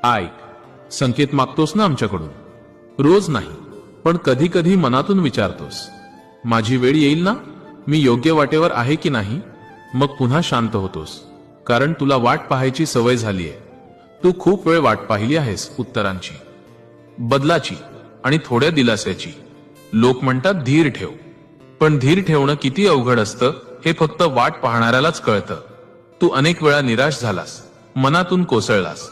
ऐक, संकेत मागतोस ना आमच्याकडून? रोज नाही, पण कधी कधी मनातून विचारतोस, माझी वेळ येईल ना? मी योग्य वाटेवर आहे की नाही? मग पुन्हा शांत होतोस, कारण तुला वाट पाहायची सवय झालीये. तू खूप वेळ वाट पाहिली आहेस उत्तरांची, बदलाची आणि थोड्या दिलास्याची. लोक म्हणतात धीर ठेव, पण धीर ठेवणं किती अवघड असतं हे फक्त वाट पाहणाऱ्यालाच कळतं. तू अनेक वेळा निराश झालास, मनातून कोसळलास,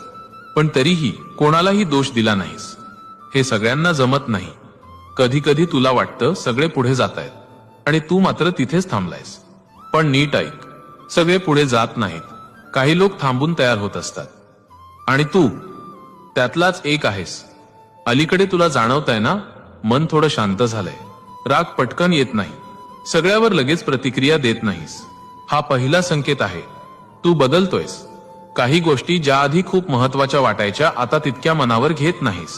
पण तरीही कोणालाही दोष दिला नाहीस. हे सगळ्यांना जमत नाही. कधी कधी तुला वाटतं सगळे पुढे जातायत आणि तू मात्र तिथेच थांबलायस. पण नीट ऐक, सगळे पुढे जात नाहीत. काही लोक थांबून तयार होत असतात, आणि तू त्यातलाच एक आहेस. अलीकडे तुला जाणवतंय ना, मन थोडं शांत झालंय. राग पटकन येत नाही, सगळ्यावर लगेच प्रतिक्रिया देत नाहीस. हा पहिला संकेत आहे. तू बदलतोयस. काही गोष्टी ज्या आधी खूप महत्वाच्या वाटायच्या आता तितक्या मनावर घेत नाहीस.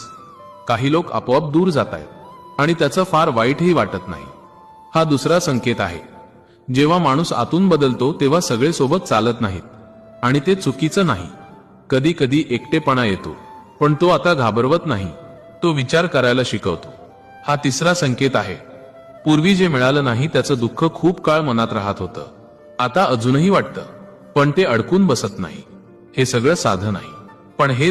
काही लोक आपोआप दूर जातायत आणि त्याचं फार वाईटही वाटत नाही. हा दुसरा संकेत आहे. जेव्हा माणूस आतून बदलतो तेव्हा सगळे सोबत चालत नाहीत, आणि ते चुकीचं नाही. कधी कधी एकटेपणा येतो, पण तो आता घाबरवत नाही. तो विचार करायला शिकवतो. हा तिसरा संकेत आहे. पूर्वी जे मिळालं नाही त्याचं दुःख खूप काळ मनात राहत होतं. आता अजूनही वाटतं, पण ते अडकून बसत नाही. हे सगळं साधं नाही, पण हे